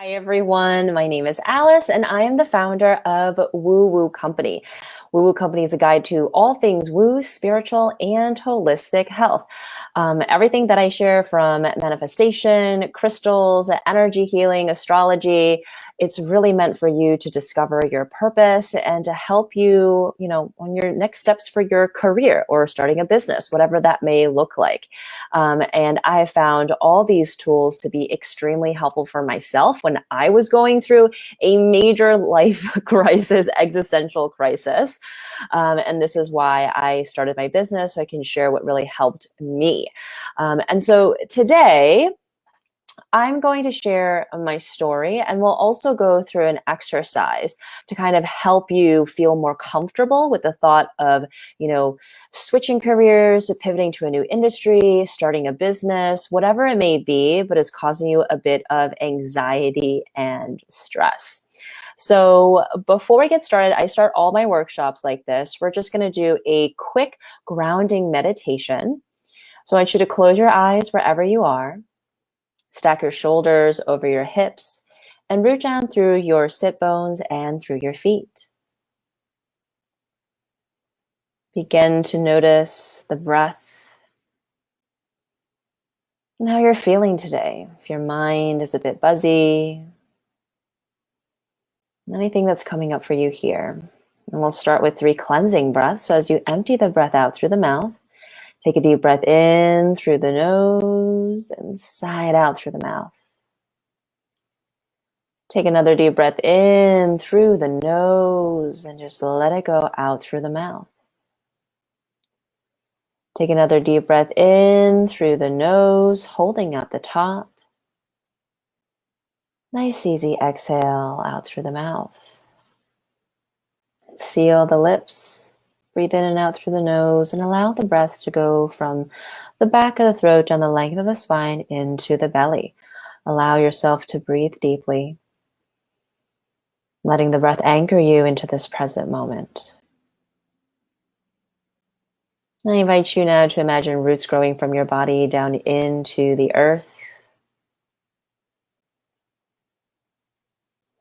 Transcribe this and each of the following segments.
Hi everyone, my name is Alice and I am the founder of Woo Woo Company. Woo Woo Company is a guide to all things woo, spiritual, and holistic health. Everything that I share from manifestation, crystals, energy healing, astrology, it's really meant for you to discover your purpose and to help you, on your next steps for your career or starting a business, whatever that may look like. And I have found all these tools to be extremely helpful for myself when I was going through a major life crisis, existential crisis. And this is why I started my business, so I can share what really helped me. And so today, I'm going to share my story, and we'll also go through an exercise to kind of help you feel more comfortable with the thought of, switching careers, pivoting to a new industry, starting a business, whatever it may be, but is causing you a bit of anxiety and stress. So before we get started, I start all my workshops like this. We're just going to do a quick grounding meditation. So I want you to close your eyes wherever you are. Stack your shoulders over your hips and root down through your sit bones and through your feet. Begin to notice the breath and how you're feeling today. If your mind is a bit buzzy, anything that's coming up for you here. And we'll start with 3 cleansing breaths. So as you empty the breath out through the mouth, take a deep breath in through the nose and sigh it out through the mouth. Take another deep breath in through the nose and just let it go out through the mouth. Take another deep breath in through the nose, holding at the top. Nice easy exhale out through the mouth. Seal the lips. Breathe in and out through the nose and allow the breath to go from the back of the throat down the length of the spine into the belly. Allow yourself to breathe deeply, letting the breath anchor you into this present moment. I invite you now to imagine roots growing from your body down into the earth,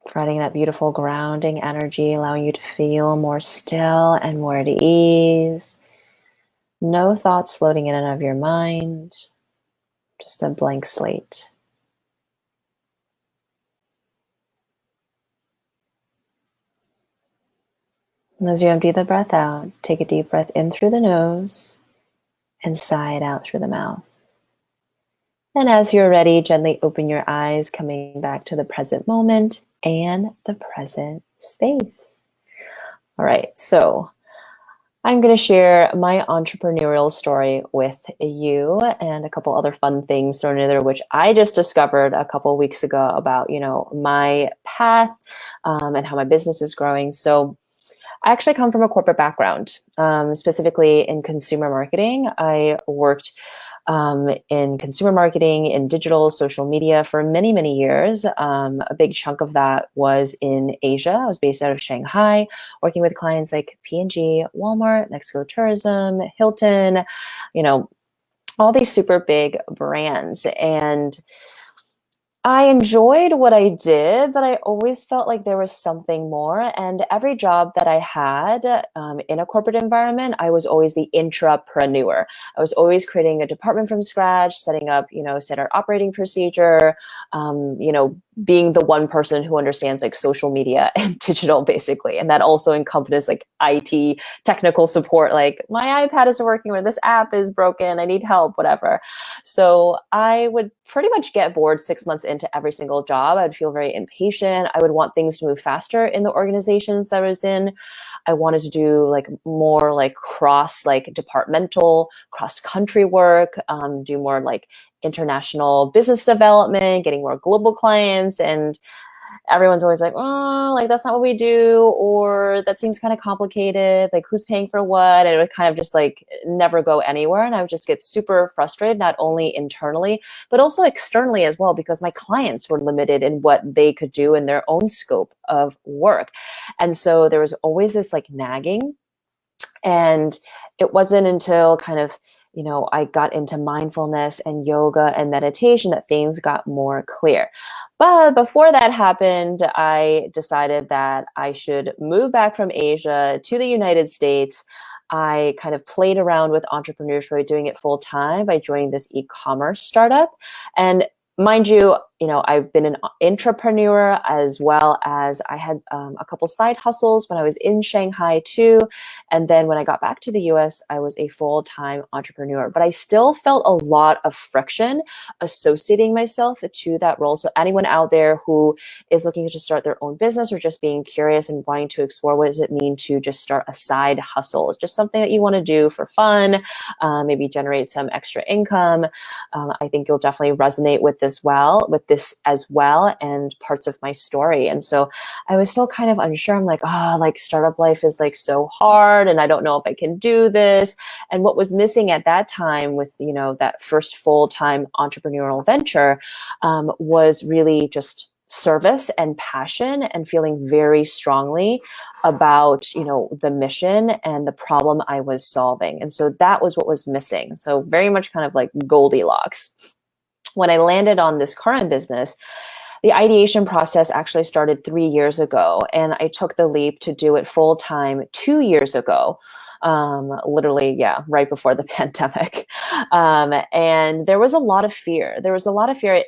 providing that beautiful grounding energy, allowing you to feel more still and more at ease. No thoughts floating in and out of your mind, just a blank slate. And as you empty the breath out, take a deep breath in through the nose and sigh it out through the mouth. And as you're ready, gently open your eyes, coming back to the present moment and the present space. All right, so I'm going to share my entrepreneurial story with you and a couple other fun things thrown in there, which I just discovered a couple weeks ago about, my path and how my business is growing. So I actually come from a corporate background, specifically in consumer marketing. I worked in consumer marketing, in digital, social media for many, many years. A big chunk of that was in Asia. I was based out of Shanghai, working with clients like P&G, Walmart, Mexico Tourism, Hilton, all these super big brands. And I enjoyed what I did, but I always felt like there was something more. And every job that I had in a corporate environment, I was always the intrapreneur. I was always creating a department from scratch, setting up, standard operating procedure, being the one person who understands like social media and digital, basically. And that also encompasses like IT, technical support, like my iPad isn't working or this app is broken, I need help, whatever. So I would pretty much get bored 6 months into every single job. I would feel very impatient. I would want things to move faster in the organizations that I was in. I wanted to do like more like cross departmental, cross country work, do more like international business development, getting more global clients. And everyone's always like, oh, like that's not what we do, or that seems kind of complicated, like who's paying for what? And it would kind of just like never go anywhere. And I would just get super frustrated, not only internally, but also externally as well, because my clients were limited in what they could do in their own scope of work. And so there was always this like nagging. And it wasn't until kind of, I got into mindfulness and yoga and meditation that things got more clear. But before that happened, I decided that I should move back from Asia to the United States. I kind of played around with entrepreneurship, doing it full time by joining this e-commerce startup. And mind you, I've been an entrepreneur as well as I had a couple side hustles when I was in Shanghai too. And then when I got back to the US, I was a full-time entrepreneur, but I still felt a lot of friction associating myself to that role. So anyone out there who is looking to start their own business or just being curious and wanting to explore what does it mean to just start a side hustle, it's just something that you want to do for fun, maybe generate some extra income. I think you'll definitely resonate with this as well, and parts of my story. And so I was still kind of unsure. I'm like, startup life is like so hard and I don't know if I can do this. And what was missing at that time with, that first full-time entrepreneurial venture was really just service and passion and feeling very strongly about, the mission and the problem I was solving. And so that was what was missing. So very much kind of like Goldilocks. When I landed on this current business, the ideation process actually started 3 years ago, and I took the leap to do it full time 2 years ago. Literally, right before the pandemic. And there was a lot of fear.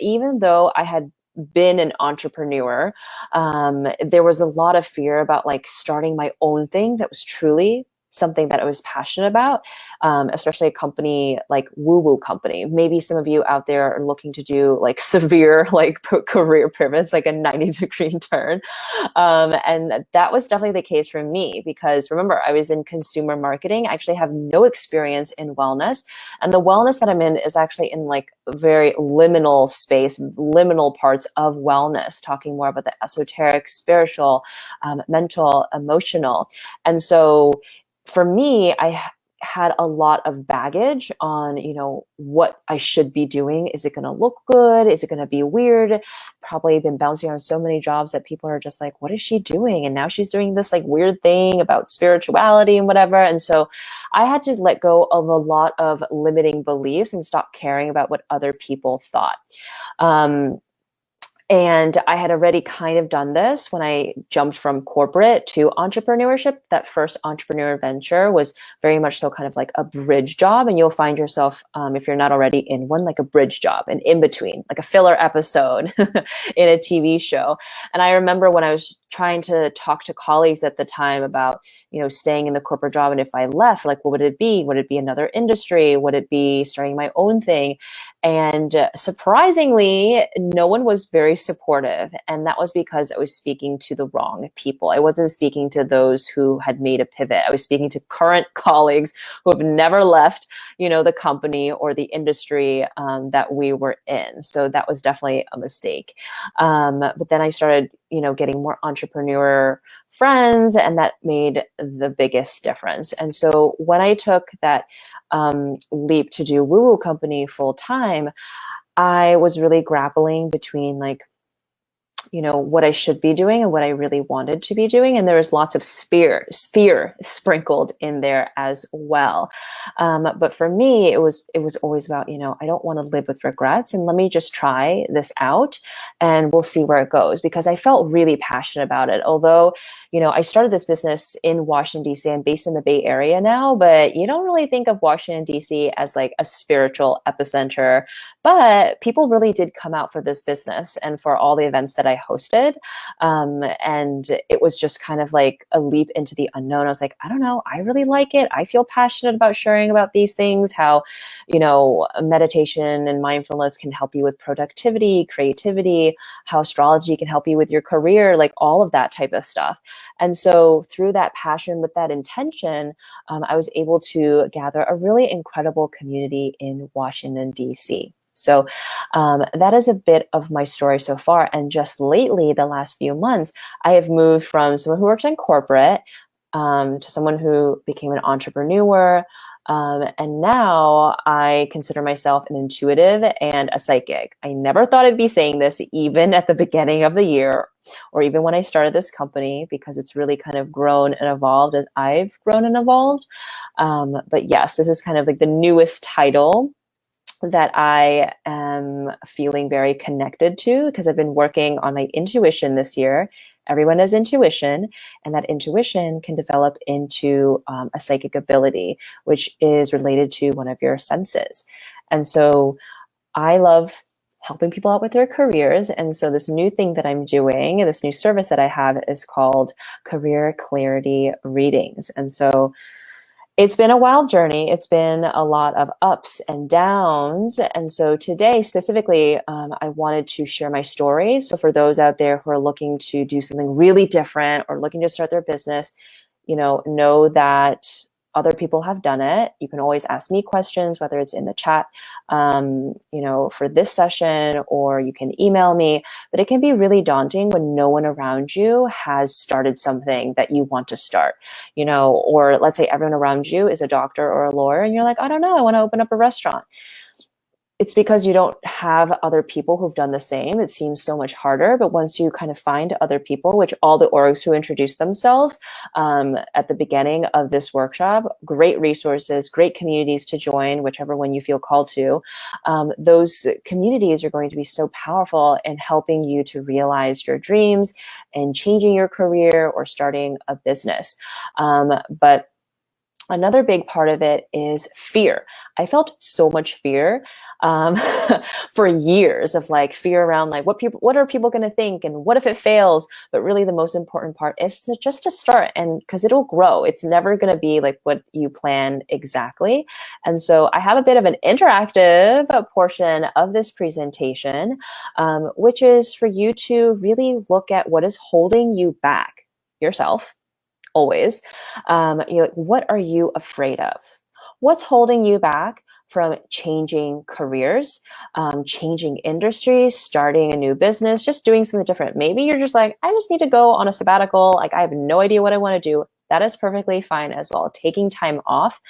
Even though I had been an entrepreneur, there was a lot of fear about like starting my own thing that was truly something that I was passionate about, especially a company like woo-woo company. Maybe some of you out there are looking to do like severe like career pivots, like a 90-degree turn. And that was definitely the case for me because remember, I was in consumer marketing. I actually have no experience in wellness. And the wellness that I'm in is actually in like a very liminal space, liminal parts of wellness, talking more about the esoteric, spiritual, mental, emotional. And so for me, I had a lot of baggage on, what I should be doing. Is it going to look good? Is it going to be weird? Probably been bouncing on so many jobs that people are just like, what is she doing? And now she's doing this like weird thing about spirituality and whatever. And so I had to let go of a lot of limiting beliefs and stop caring about what other people thought. And I had already kind of done this when I jumped from corporate to entrepreneurship. That first entrepreneur venture was very much so kind of like a bridge job. And you'll find yourself, if you're not already in one, like a bridge job, an in-between, like a filler episode in a TV show. And I remember when I was trying to talk to colleagues at the time about, staying in the corporate job. And if I left, like, what would it be? Would it be another industry? Would it be starting my own thing? And surprisingly, no one was very supportive. And that was because I was speaking to the wrong people. I wasn't speaking to those who had made a pivot. I was speaking to current colleagues who have never left, the company or the industry that we were in. So that was definitely a mistake. But then I started, getting more entrepreneur friends, and that made the biggest difference. And so when I took that leap to do Woo Woo Company full time, I was really grappling between like, what I should be doing and what I really wanted to be doing. And there was lots of fear sprinkled in there as well. But for me, it was always about, I don't want to live with regrets, and let me just try this out and we'll see where it goes, because I felt really passionate about it. Although, I started this business in Washington, DC. I'm based in the Bay Area now, but you don't really think of Washington, DC as like a spiritual epicenter. But people really did come out for this business and for all the events that I hosted. And it was just kind of like a leap into the unknown. I was like, I don't know, I really like it. I feel passionate about sharing about these things, how, meditation and mindfulness can help you with productivity, creativity, how astrology can help you with your career, like all of that type of stuff. And so through that passion, with that intention, I was able to gather a really incredible community in Washington, DC. So that is a bit of my story so far. And just lately, the last few months, I have moved from someone who worked in corporate to someone who became an entrepreneur, And now I consider myself an intuitive and a psychic. I never thought I'd be saying this even at the beginning of the year or even when I started this company, because it's really kind of grown and evolved as I've grown and evolved. But yes, this is kind of like the newest title that I am feeling very connected to, because I've been working on my intuition this year. Everyone has intuition, and that intuition can develop into a psychic ability, which is related to one of your senses. And so I love helping people out with their careers. And so this new thing that I'm doing, this new service that I have, is called Career Clarity Readings. And so it's been a wild journey. It's been a lot of ups and downs. And so today specifically, I wanted to share my story. So for those out there who are looking to do something really different or looking to start their business, know that other people have done it. You can always ask me questions, whether it's in the chat, for this session, or you can email me. But it can be really daunting when no one around you has started something that you want to start, or let's say everyone around you is a doctor or a lawyer, and you're like, I don't know, I want to open up a restaurant. It's because you don't have other people who've done the same. It seems so much harder. But once you kind of find other people, which all the orgs who introduce themselves at the beginning of this workshop, great resources, great communities to join, whichever one you feel called to, those communities are going to be so powerful in helping you to realize your dreams and changing your career or starting a business. But another big part of it is fear. I felt so much fear for years, of like fear around like what are people going to think, and what if it fails? But really the most important part is just to start, and because it'll grow. It's never going to be like what you plan exactly. And so I have a bit of an interactive portion of this presentation, which is for you to really look at what is holding you back yourself. Always. What are you afraid of? What's holding you back from changing careers, changing industries, starting a new business, just doing something different? Maybe you're just like, I just need to go on a sabbatical. Like, I have no idea what I want to do. That is perfectly fine as well. Taking time off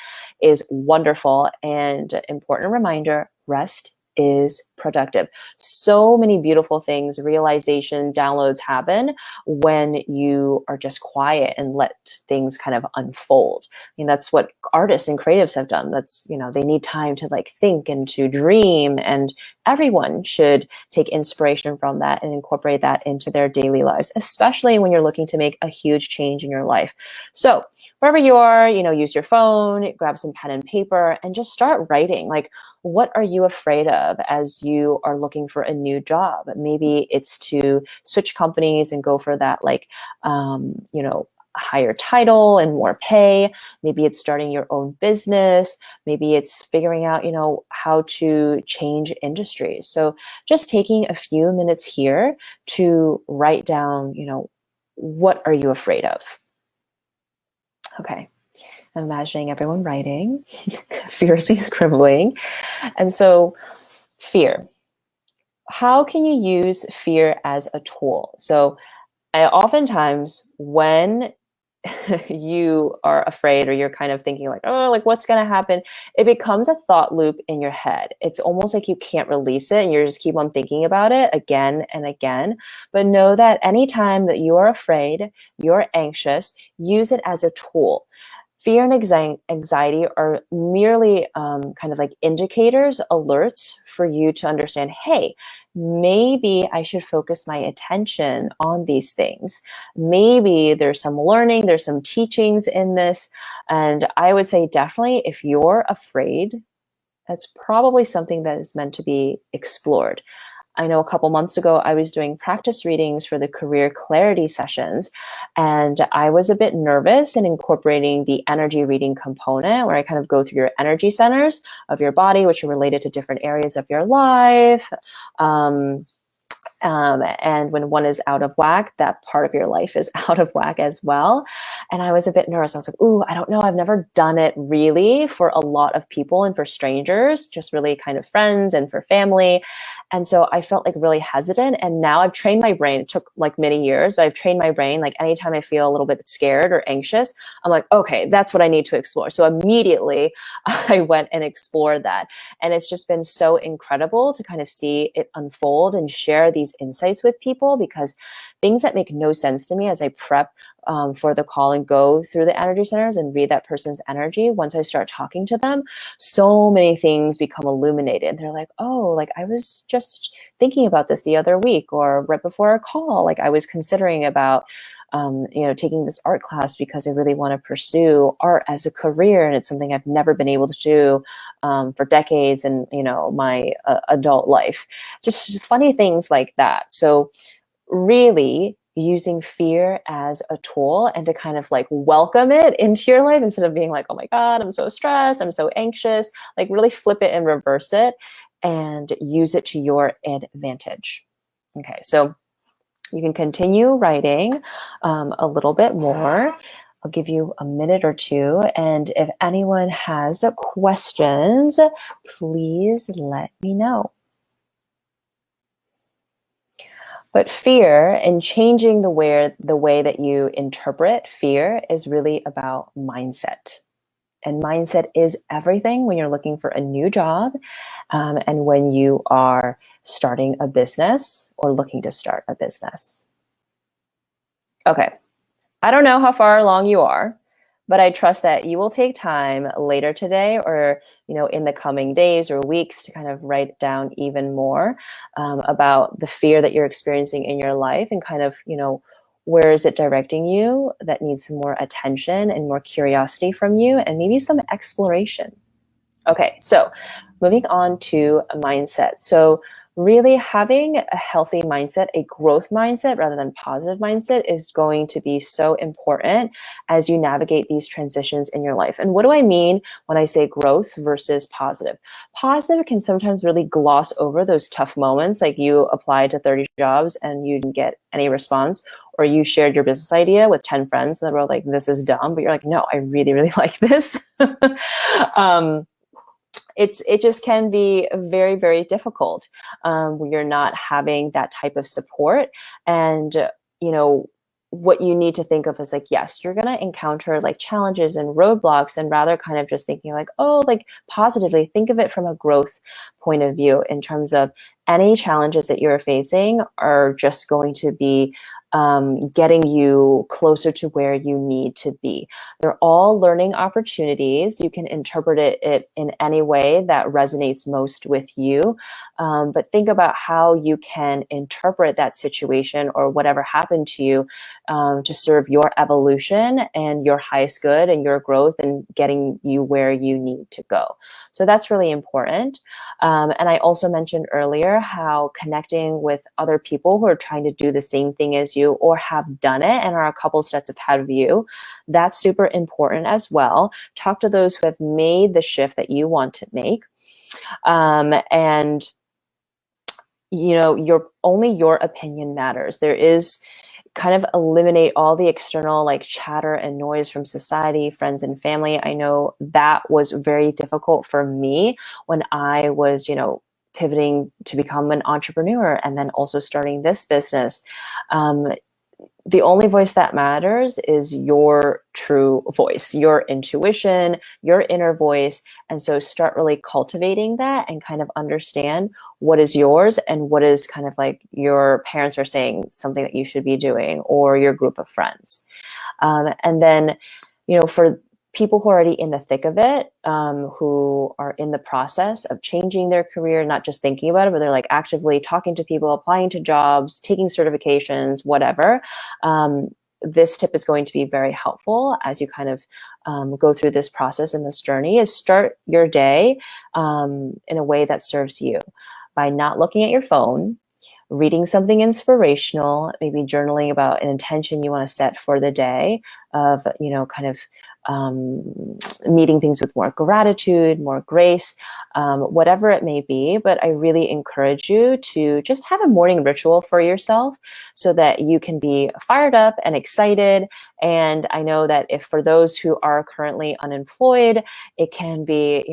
is wonderful, and important reminder, rest is productive. So many beautiful things, realization, downloads happen when you are just quiet and let things kind of unfold. I mean, that's what artists and creatives have done. That's, they need time to like think and to dream, and everyone should take inspiration from that and incorporate that into their daily lives, especially when you're looking to make a huge change in your life. So wherever you are, use your phone, grab some pen and paper, and just start writing. Like, what are you afraid of as you are looking for a new job? Maybe it's to switch companies and go for that, like, higher title and more pay. Maybe it's starting your own business. Maybe it's figuring out, how to change industries. So just taking a few minutes here to write down, what are you afraid of? Okay. I'm imagining everyone writing, fiercely scribbling. And so fear. How can you use fear as a tool? So oftentimes when you are afraid, or you're kind of thinking like, oh, like what's going to happen? It becomes a thought loop in your head. It's almost like you can't release it, and you just keep on thinking about it again and again. But know that anytime that you are afraid, you're anxious, use it as a tool. Fear and anxiety are merely kind of like indicators, alerts for you to understand, hey, maybe I should focus my attention on these things. Maybe there's some learning, there's some teachings in this. And I would say definitely, if you're afraid, that's probably something that is meant to be explored. I know a couple months ago, I was doing practice readings for the career clarity sessions, and I was a bit nervous in incorporating the energy reading component, where I kind of go through your energy centers of your body, which are related to different areas of your life. And when one is out of whack, that part of your life is out of whack as well. And I was a bit nervous. I was like, ooh, I don't know. I've never done it really for a lot of people and for strangers, just really kind of friends and for family. And so I felt like really hesitant. And now I've trained my brain. It took like many years, but I've trained my brain. Like anytime I feel a little bit scared or anxious, I'm like, okay, that's what I need to explore. So immediately I went and explored that. And it's just been so incredible to kind of see it unfold and share these insights with people, because things that make no sense to me as I prep for the call and go through the energy centers and read that person's energy, once I start talking to them, so many things become illuminated. They're like, oh, like I was just thinking about this the other week, or right before a call, like I was considering about taking this art class because I really want to pursue art as a career. And it's something I've never been able to do for decades in, my adult life. Just funny things like that. So really using fear as a tool and to kind of like welcome it into your life instead of being like, oh my God, I'm so stressed, I'm so anxious, like really flip it and reverse it and use it to your advantage. Okay, so you can continue writing a little bit more. I'll give you a minute or two. And if anyone has questions, please let me know. But fear and changing the way that you interpret fear is really about mindset. And mindset is everything when you're looking for a new job and when you are starting a business or looking to start a business. Okay, I don't know how far along you are, but I trust that you will take time later today or, in the coming days or weeks to kind of write down even more about the fear that you're experiencing in your life and kind of, where is it directing you that needs some more attention and more curiosity from you and maybe some exploration. Okay, so moving on to a mindset. So really having a healthy mindset, a growth mindset rather than positive mindset is going to be so important as you navigate these transitions in your life. And what do I mean when I say growth versus positive? Positive can sometimes really gloss over those tough moments, like you applied to 30 jobs and you didn't get any response, or you shared your business idea with 10 friends and they were like, this is dumb, but you're like, no, I really, really like this. It just can be very, very difficult when you're not having that type of support. And, what you need to think of is like, yes, you're going to encounter like challenges and roadblocks, and rather kind of just thinking like, oh, like positively, think of it from a growth point of view in terms of any challenges that you're facing are just going to be getting you closer to where you need to be. They're all learning opportunities. You can interpret it in any way that resonates most with you. But think about how you can interpret that situation or whatever happened to you to serve your evolution and your highest good and your growth and getting you where you need to go. So that's really important. And I also mentioned earlier how connecting with other people who are trying to do the same thing as you or have done it and are a couple steps ahead of you, that's super important as well. Talk to those who have made the shift that you want to make. And your opinion matters. There is kind of eliminate all the external like chatter and noise from society, friends and family. I know that was very difficult for me when I was, pivoting to become an entrepreneur and then also starting this business. The only voice that matters is your true voice, your intuition, your inner voice. And so start really cultivating that and kind of understand what is yours and what is kind of like your parents are saying something that you should be doing or your group of friends. And then, for people who are already in the thick of it, who are in the process of changing their career, not just thinking about it, but they're like actively talking to people, applying to jobs, taking certifications, whatever. This tip is going to be very helpful as you kind of go through this process and this journey, is start your day in a way that serves you by not looking at your phone, reading something inspirational, maybe journaling about an intention you want to set for the day of, kind of meeting things with more gratitude, more grace, whatever it may be. But I really encourage you to just have a morning ritual for yourself so that you can be fired up and excited. And I know that if for those who are currently unemployed, it can be,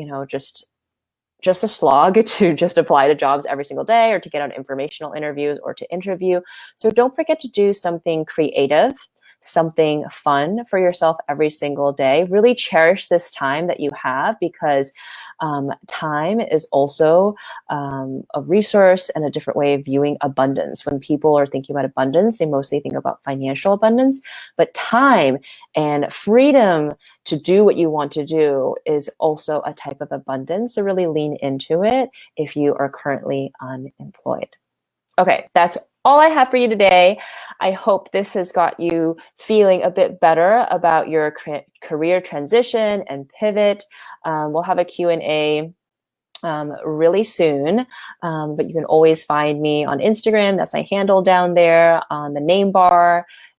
just a slog to just apply to jobs every single day or to get on informational interviews or to interview. So don't forget to do something creative, something fun for yourself every single day. Really cherish this time that you have, because time is also a resource and a different way of viewing abundance. When people are thinking about abundance, they mostly think about financial abundance, but time and freedom to do what you want to do is also a type of abundance. So really lean into it if you are currently unemployed. Okay, that's all I have for you today. I hope this has got you feeling a bit better about your career transition and pivot. We'll have a Q&A really soon, but you can always find me on Instagram. That's my handle down there on the name bar.